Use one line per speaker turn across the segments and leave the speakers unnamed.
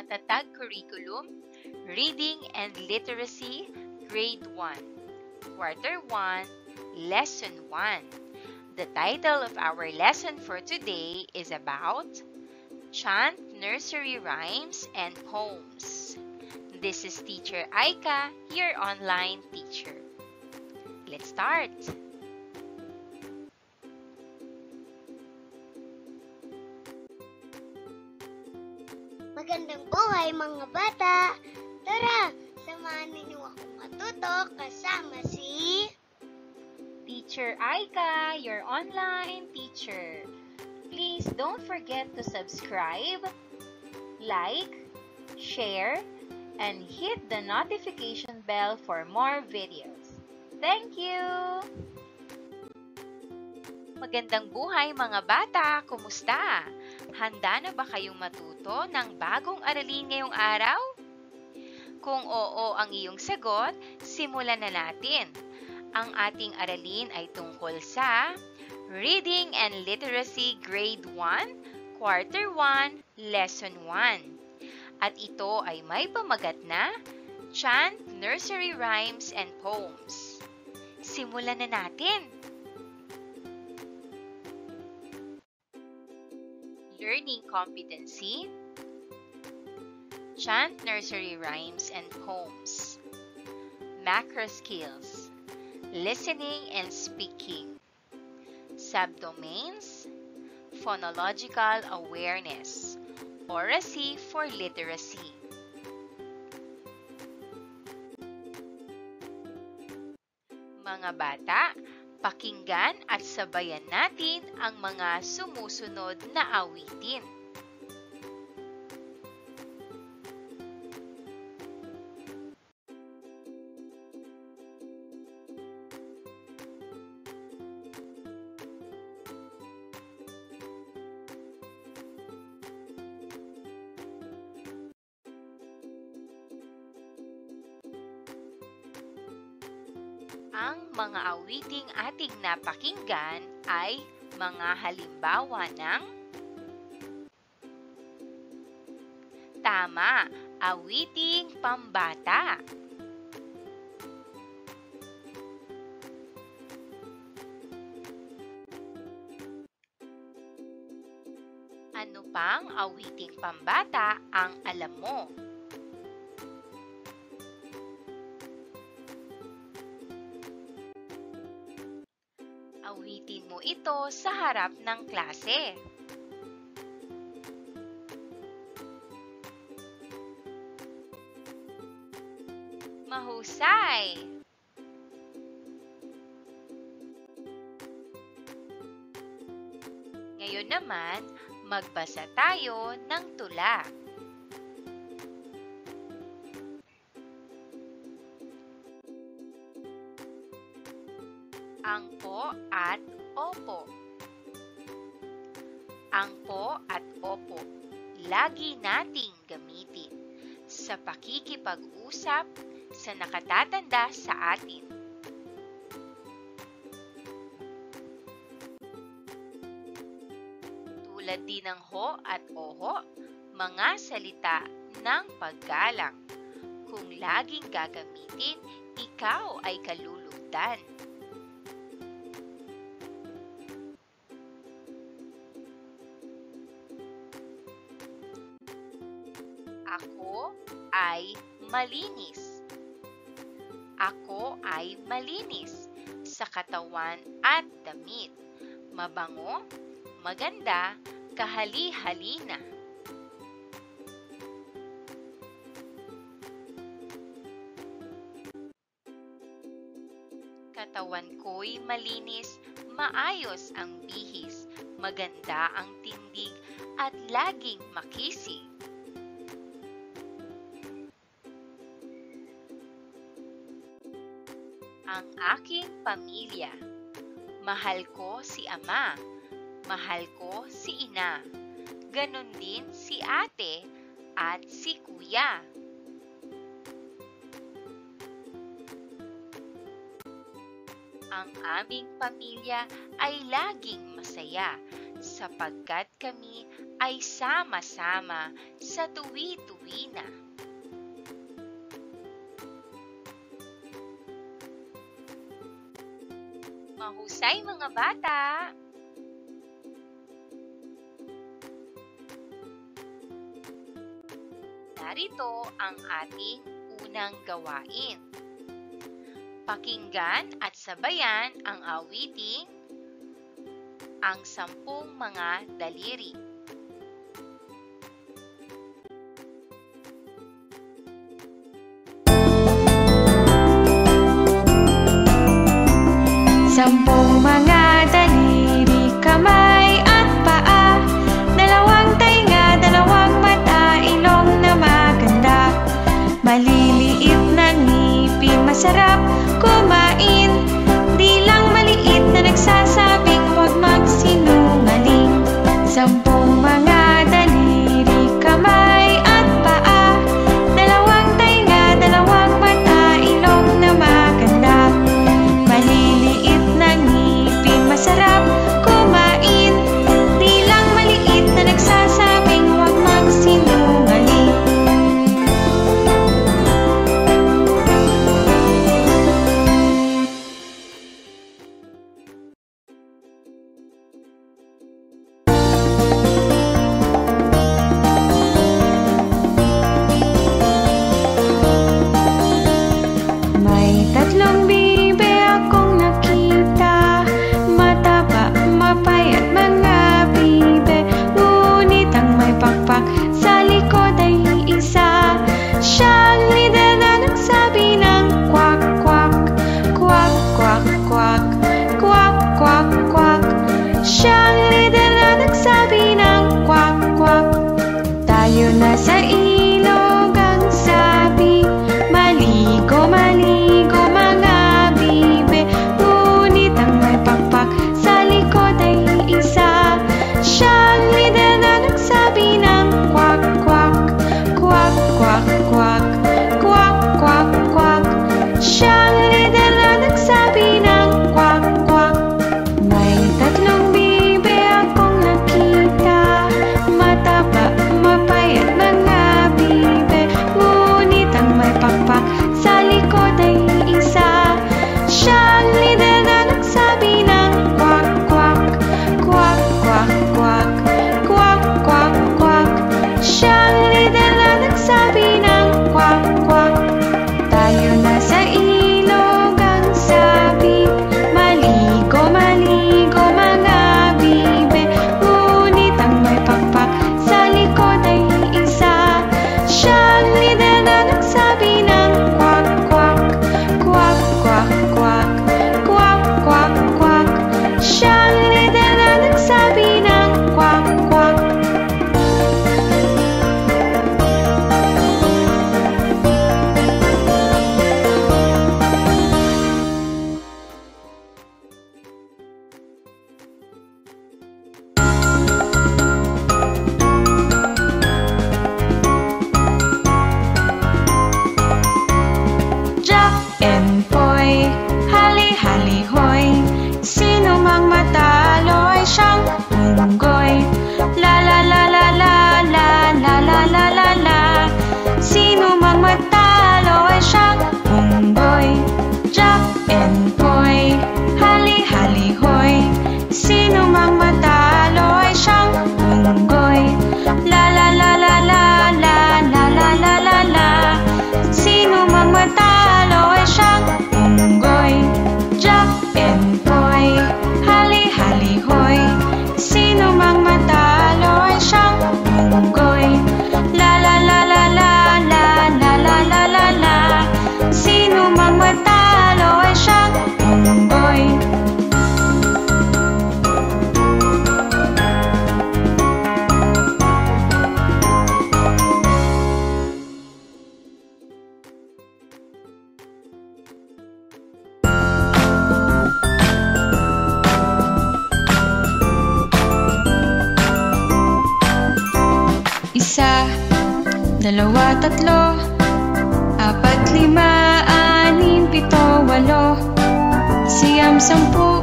Matatag Curriculum, Reading and Literacy, Grade 1, Quarter 1, Lesson 1. The title of our lesson for today is about Chant Nursery Rhymes and Poems. This is Teacher Aika, your online teacher. Let's start!
Magandang buhay mga bata! Tara, samahan ninyo akong matuto kasama si
Teacher Aika, your online teacher. Please don't forget to subscribe, like, share, and hit the notification bell for more videos. Thank you! Magandang buhay mga bata! Kumusta? Handa na ba kayong matuto ng bagong aralin ngayong araw? Kung oo ang iyong sagot, simulan na natin. Ang ating aralin ay tungkol sa Reading and Literacy Grade 1, Quarter 1, Lesson 1. At ito ay may pamagat na Chant Nursery Rhymes and Poems. Simulan na natin! Learning Competency, Chant Nursery Rhymes and Poems, Macro Skills, Listening and Speaking, Subdomains, Phonological Awareness, Oracy for Literacy. Mga bata, pakinggan at sabayan natin ang mga sumusunod na awitin. Ang mga awiting ating napakinggan ay mga halimbawa ng tama, awiting pambata. Ano pang awiting pambata ang alam mo? Awitin mo ito sa harap ng klase. Mahusay! Ngayon naman, magbasa tayo ng tula. Angpo at opo. Angpo at opo, lagi nating gamitin sa pakikipag-usap sa nakatatanda sa atin. Tulad din ng ho at oho, mga salita ng paggalang. Kung laging gagamitin, ikaw ay kalulugdan. Ako ay malinis. Ako ay malinis sa katawan at damit. Mabango, maganda, kahali-halina. Katawan ko'y malinis, maayos ang bihis, maganda ang tindig at laging makisig. Ang aking pamilya. Mahal ko si ama. Mahal ko si ina. Ganon din si ate at si kuya. Ang aming pamilya ay laging masaya sapagkat kami ay sama-sama sa tuwi-tuwi na. Mahusay mga bata! Narito ang ating unang gawain. Pakinggan at sabayan ang awiting Ang 10 Mga Daliri.
Sampung mga daliri, kamay at paa, 2 tainga, 2 mata, ilong na maganda, maliliit na ngipin, masarap kumain, di lang maliit na nagsasabing huwag magsinungaling. Sampung mga daliri, kamay at paa, 2 tainga, 2 mata, ilong na maganda, maliliit na ngipin, masarap kumain, di lang maliit na nagsasabing huwag magsinungaling. May 3 bibe akong nakita, mataba, mapayat mga bibe, ngunit ang may pakpak sa likod ay isa. Siyang líder na nagsabi ng kwak kwak, kwak kwak kwak, kwak kwak kwak. Siyang líder na nagsabi ng kwak kwak. Tayo na sa ilog ang sabi, maligo, maligo mga bibe, ngunit ang may pakpak sa likod ay isa. Siyang líder na nagsabi ng kwak kwak, kwak kwak kwak, kwak kwak kwak. Siyang líder na nagsabi ng kwak kwak. May 3 bibe akong nakita, mataba, mapayat mga bibe, ngunit ang may pakpak sa likod ay isa. Siyang líder na nagsabi ng kwak kwak, kwak kwak kwak, kwak kwak kwak. Siyang líder na nagsabi ng kwak kwak. Tayo na sa ilog ang sabi, maligo, maligo mga bibe, ngunit ang may pakpak sa likod ay isa. Siyang líder na nagsabi ng kwak kwak, kwak kwak kwak, kwak kwak kwak. Siyang líder na nagsabi ng kwak kwak. Jack and Poy, hali-hali hoy, sino mang matalo ay siyang unggoy. La la la la la la la la la la la, sino mang matalo ay siyang unggoy. Jack and Poy, hali-hali hoy, sino mang matalo ay siyang unggoy. La la la la la la la la la la la, sino mang matalo ay siyang unggoy. Jack and Poy, hali-hali hoy, sino mang matalo ay siyang unggoy. La la la la la la la la la la la, sino mang matalo ay siyang unggoy. Isa, dalawa, tatlo, 4, 5, 6, 7, 8,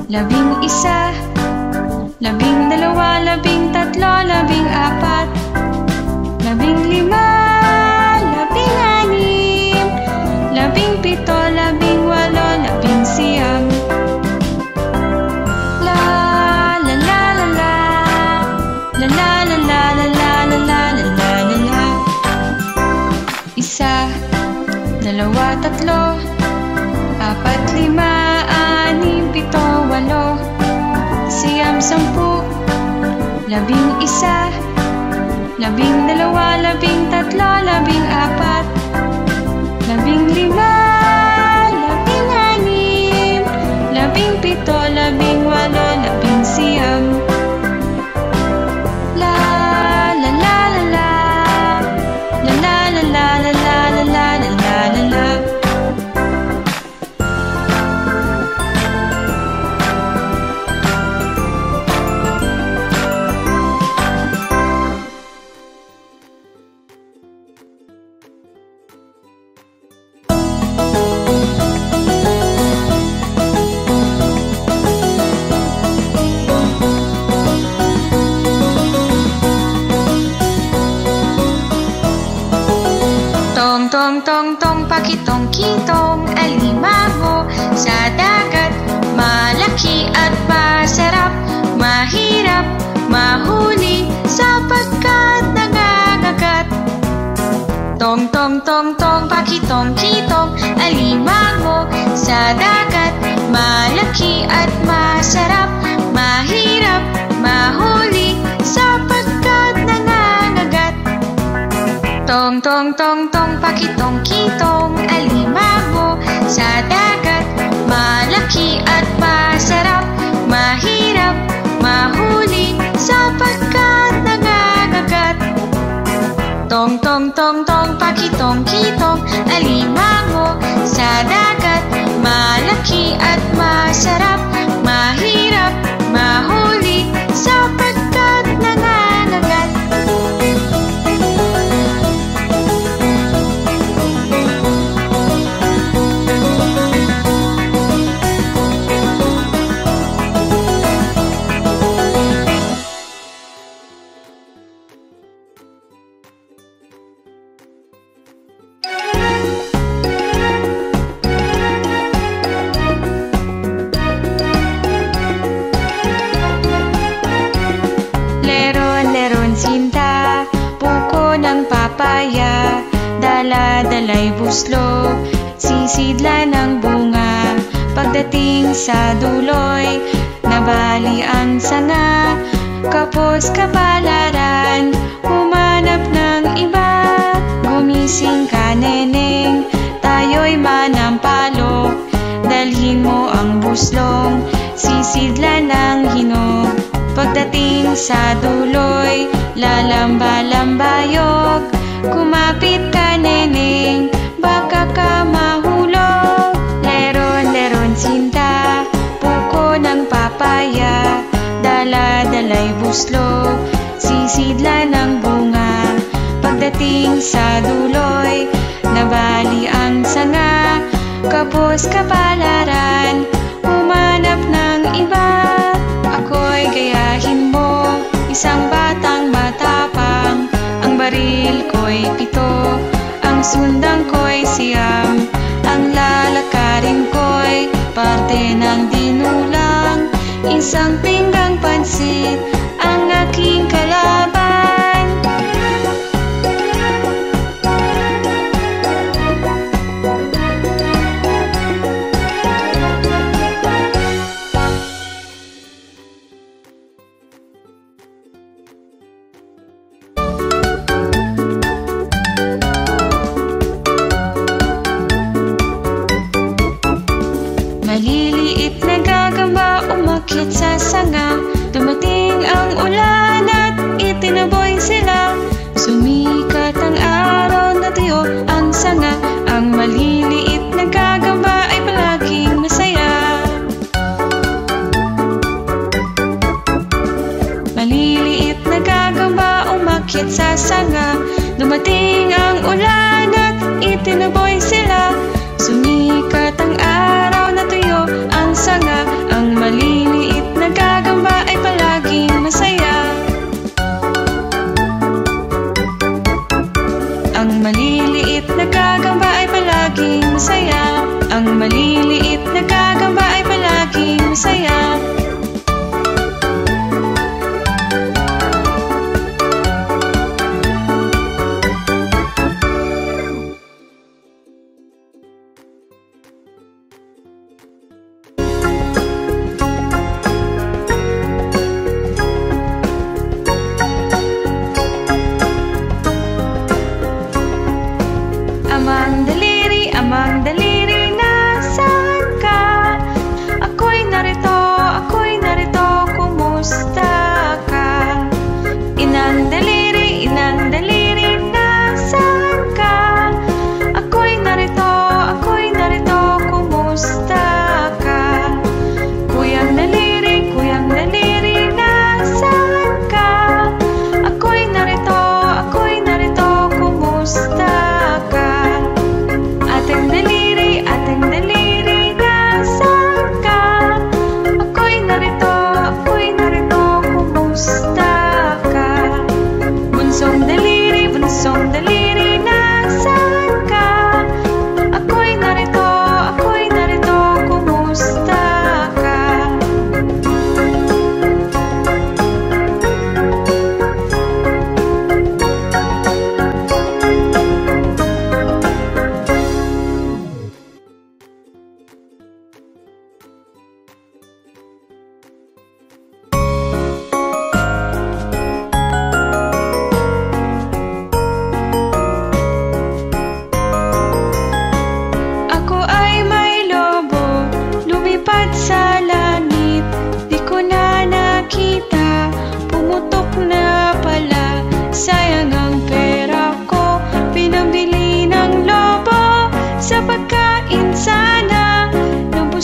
9, 10, 11, 12, 13, 14, 15, 16, 17, 18, 18, 19. La la la la la, la la la la la la la la la la la. Isa, dalawa, tatlo, apat, lima, anim, pito, walo, siyam, sampu, 11, 12, 13, 14, 15, 16, 17, 18, 19. La la la la la, la la la la la la la la la la la. Tong tong tong tong pakitong kitong alimango sa dagat, malaki at masarap, mahirap mahuli sapagkat nangangagat. Tong tong tong tong pakitong kitong alimango sa dagat, malaki at masarap, mahirap mahuli sapagkat nangangagat. Tong tong tong tong pakitong kitong alimango sa dagat, malaki at masarap, mahirap mahuli sapagkat nangangagat. Tong tong tong tong pakitong kitong alimango sa dagat, malaki at masarap, mahirap mahuli sapagkat nangangagat. Leron-leron sinta, puko ng papaya, dala-dalay buslo, sisidla ng bunga. Pagdating sa duloy, nabali ang sanga, kapos kapalaran, humanap ng iba. Gumising ka, neneng, tayo'y manampalok, dalhin mo ang buslong, sisidla ng hinog. Pagdating sa duloy, lalamba-lambayok, kumapit ka, neneng, baka ka mahulog. Leron-leron sinta, puko ng papaya, dala-dalay buslo, sisidla ng bunga. Pagdating sa duloy, nabali ang sanga, kapos kapalaran, humanap ng iba. Ako'y gayahin mo, isang batang matapang, ang baril ko'y 7, ang sundang ko'y 9, ang lalakarin ko'y parte ng dinulang, isang pinggang pansit ang aking kalaban. Maliliit na gagamba umakyat sa sanga, dumating ang ulan at itinaboy sila. Sumikat ang araw, natuyo ang sanga, ang maliliit na gagamba ay palaging masaya. Maliliit na gagamba umakyat sa sanga, dumating ang ulan at itinaboy sila. Sumikat ang araw, natuyo ang sanga, ang maliliit na gagamba ay palaging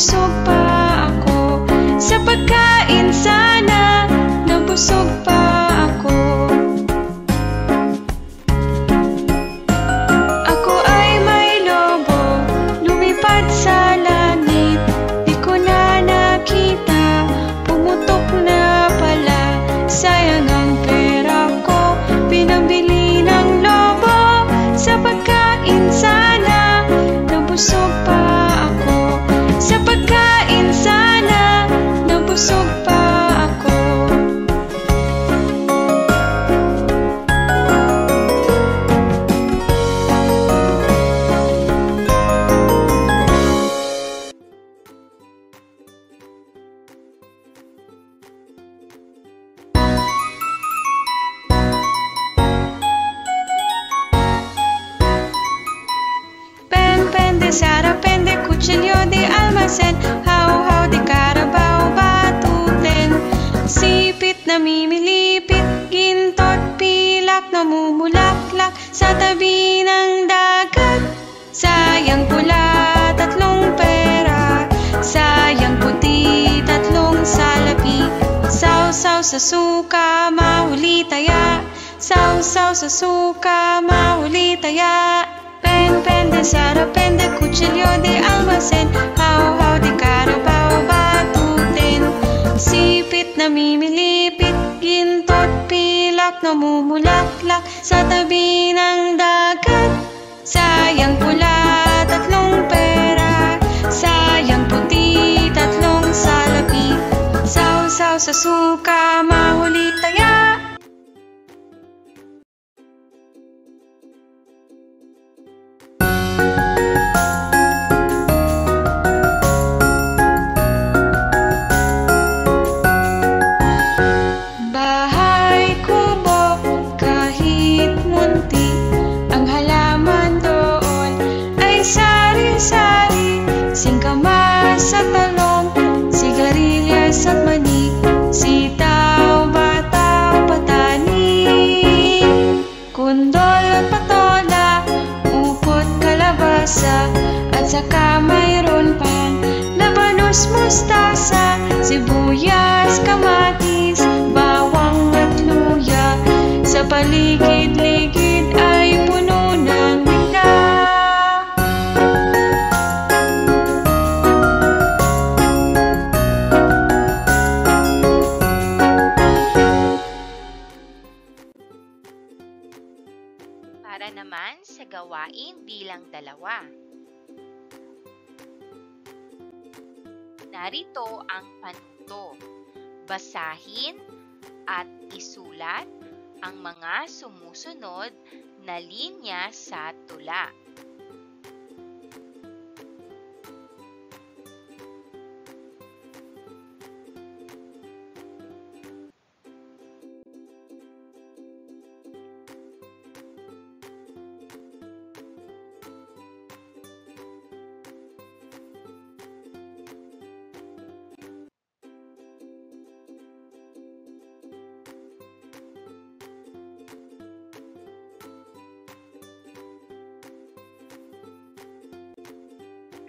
nabusog pa ako. Sa pagkain sana, nabusog pa ako. Ako ay may lobo, lumipad sa langit. Di ko na nakita, pumutok na pala. Sayang ang pera ko, pinambili ng lobo. Sa pagkain sana, nabusog pa ako. Sa pagkain sana, nabusog pa ako. Pende, sarapende, kutsilyo di almasen, how di karabaw batuten. Sipit na mimilipit, gintot pilak, namumulaklak sa tabi ng dagat. Sayang pula, tatlong pera, sayang puti, tatlong salapi. Sausaw sa suka, mahuli taya, sausaw sa suka, mahuli taya. Pende, sarapende, kutsilyo di almasen, how di karabaw batuten. Sipit na mimilipit, gintot pilak, namumulaklak sa tabi ng dagat. Sayang pula, tatlong pera, sayang puti, tatlong salapi. Sausaw sa suka, mahuli taya. Bahay kubo, kahit munti, ang halaman doon ay sari-sari. Singkamas at talong, sigarilyas at mani, sitaw, bataw, patani, kundol at patola, upot, kalabasa, at saka mayroon pang labanos, mustasa, sibuyas, kamatis, bawang at luya. Sa paligid-ligid ay puno ng mingga.
Para naman sa gawain bilang 2. Narito ang panuto. Basahin at isulat ang mga sumusunod na linya sa tula.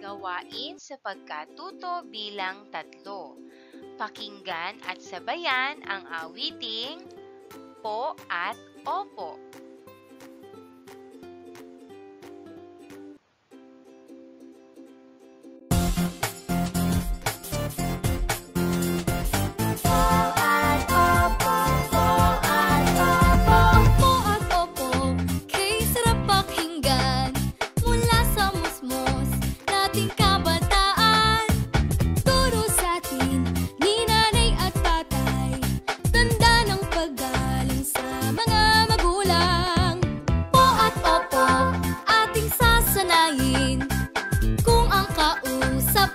Gawain sa pagkatuto bilang 3. Pakinggan at sabayan ang awiting Po at Opo.
Kung ang kausap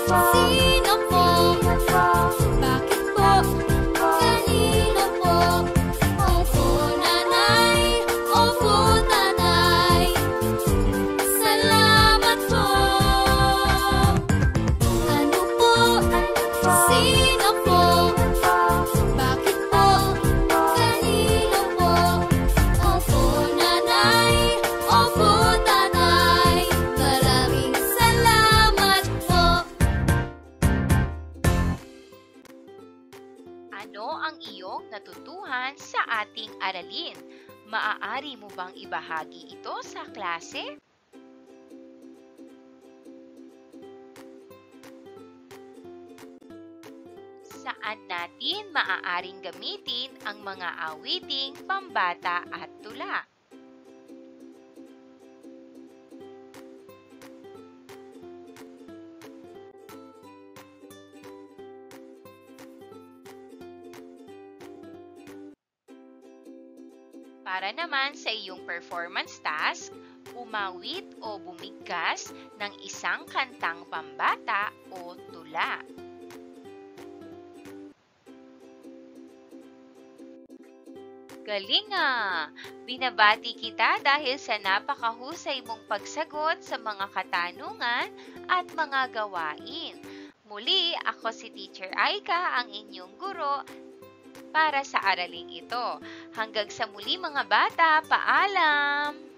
Sino po? Bakit po? Kanino po? Opo, nanay. Opo, tatay. Salamat po. Ano po? Sino po? Bakit po? Kanino po? Opo, nanay. Opo, tatay. Maraming salamat po.
Ano ang iyong natutuhan sa ating aralin? Maaari mo bang ibahagi ito sa klase? Saan natin maaaring gamitin ang mga awiting pambata at tula? Para naman sa iyong performance task, umawit o bumigkas ng isang kantang pambata o tula. Galing ah! Binabati kita dahil sa napakahusay mong pagsagot sa mga katanungan at mga gawain. Muli, ako si Teacher Aika, ang inyong guro para sa araling ito. Hanggang sa muli mga bata, paalam!